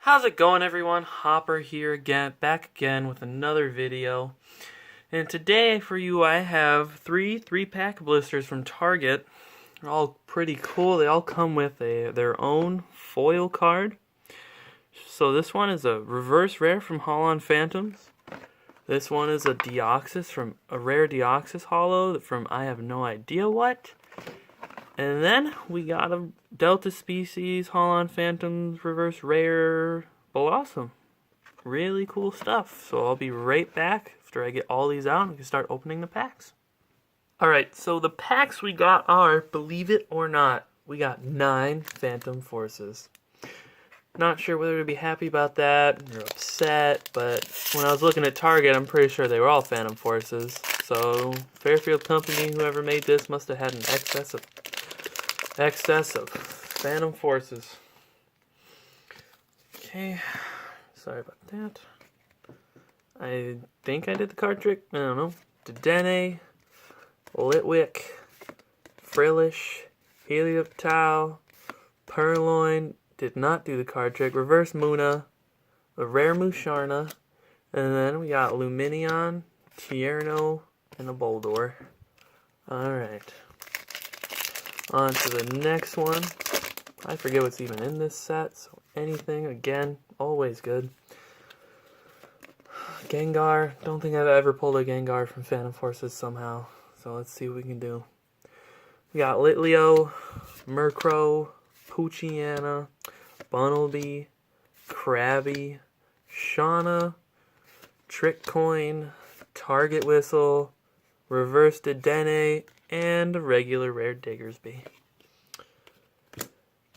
How's it going, everyone? Hopper here again, back again with another video. And today for you I have three-pack blisters from Target. They're all pretty cool. They all come with their own foil card. So this one is a reverse rare from Holon Phantoms. This one is a rare Deoxys holo from I have no idea what. And then we got a Delta Species Holon Phantoms reverse rare Blossom. Really cool stuff. So I'll be right back after I get all these out and we can start opening the packs. Alright, so the packs we got are, believe it or not, we got 9 Phantom Forces. Not sure whether to be happy about that or upset, but when I was looking at Target, I'm pretty sure they were all Phantom Forces. So Fairfield Company, whoever made this, must have had an excess of Phantom Forces. Okay, sorry about that. I think I did the card trick. I don't know. Dedenne, Litwick, Frillish, Helioptile, Purloin. Did not do the card trick. Reverse Muna, a rare Musharna, and then we got Luminion, Tierno, and a Boldor. Alright. On to the next one. I forget what's even in this set, so anything, again, always good. Gengar. Don't think I've ever pulled a Gengar from Phantom Forces somehow, so let's see what we can do. We got Litleo, Murkrow, Poochyena, Bunnelby, Krabby, Shauna, Trick Coin, Target Whistle, Reverse Dedenne, and a regular rare Diggersby.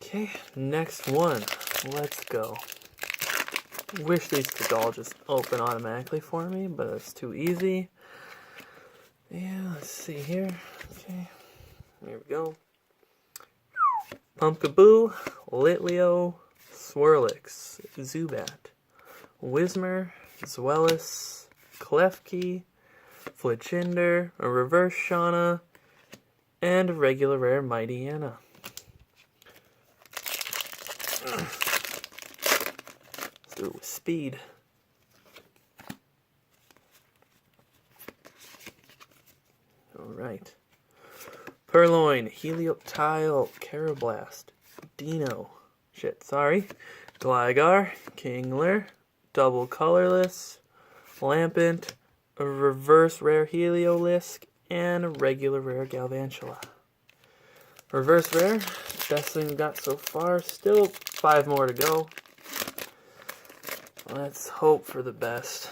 Okay, next one. Let's go. Wish these could all just open automatically for me, but it's too easy. Yeah, let's see here. Okay, here we go. Pumpkaboo, Litleo, Swirlix, Zubat, Whismur, Zweilous, Klefki, Fletchinder, a reverse Shauna, and a regular rare Mightyena. Let's do it with speed. Alright. Purloin, Helioptile, Carablast, Dino, Gligar, Kingler, Double Colorless, Lampent, a reverse rare Heliolisk, and a regular rare Galvantula. Reverse rare, best thing we got so far, still 5 more to go. Let's hope for the best.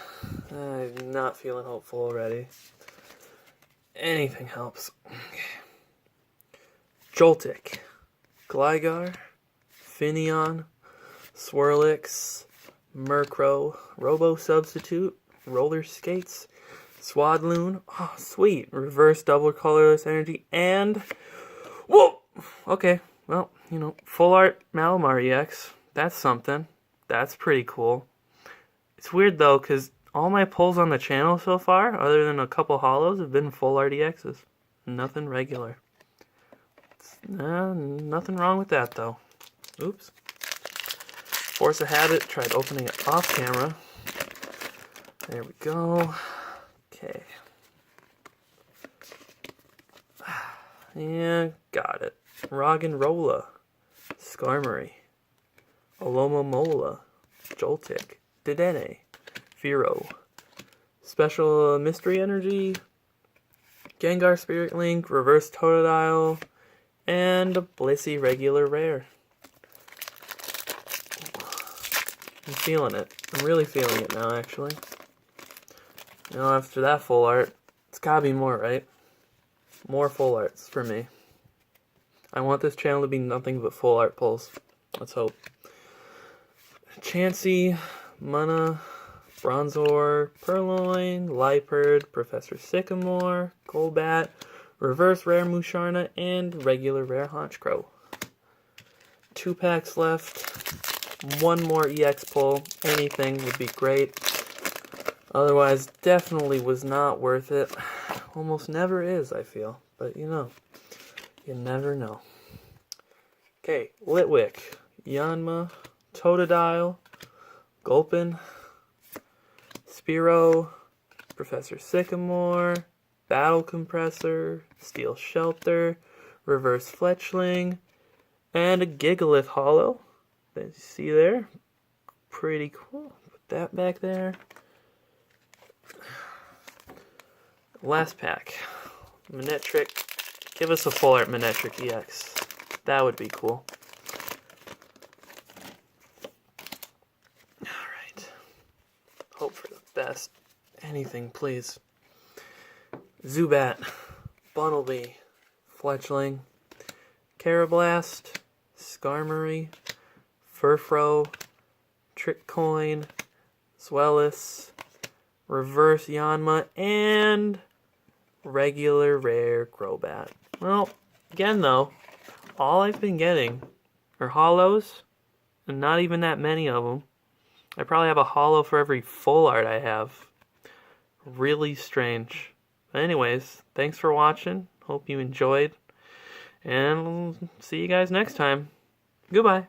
I'm not feeling hopeful already. Anything helps. Joltik, Gligar, Finneon, Swirlix, Murkrow, Robo Substitute, Roller Skates, Swadloon, oh sweet, reverse double colorless energy, and whoa! Okay, well, you know, full art Malamar EX, that's something. That's pretty cool. It's weird though, because all my pulls on the channel so far, other than a couple holos, have been full art EXs. Nothing regular. Nothing wrong with that though. Oops. Force a habit, tried opening it off camera. There we go. Okay. Yeah, got it. Roggenrola, Skarmory, Alomomola, Joltik, Dedenne, Fearow, Special Mystery Energy, Gengar Spirit Link, Reverse Totodile, and a Blissey regular rare. I'm feeling it. I'm really feeling it now, actually. You know, after that full art, it's gotta be more, right? More full arts for me. I want this channel to be nothing but full art pulls. Let's hope. Chansey, Munna, Bronzor, Purloin, Liepard, Professor Sycamore, Golbat, reverse rare Musharna, and regular rare Honchkrow. 2 packs left. 1 more EX pull. Anything would be great. Otherwise, definitely was not worth it. Almost never is, I feel. But, you know, you never know. Okay, Litwick, Yanma, Totodile, Gulpin, Spearow, Professor Sycamore, Battle Compressor, Steel Shelter, Reverse Fletchling, and a Gigalith Hollow. As you see there, pretty cool. Put that back there. Last pack, Manectric. Give us a full art Manectric EX. That would be cool. Alright. Hope for the best. Anything, please. Zubat, Bunnelby, Fletchling, Carablast, Skarmory, Furfrou, Trick Coin, Zweilous, Reverse Yanma, and regular rare Crobat. Well, again though, all I've been getting are hollows, and not even that many of them. I probably have a hollow for every full art I have. Really strange. But anyways, thanks for watching. Hope you enjoyed. And see you guys next time. Goodbye.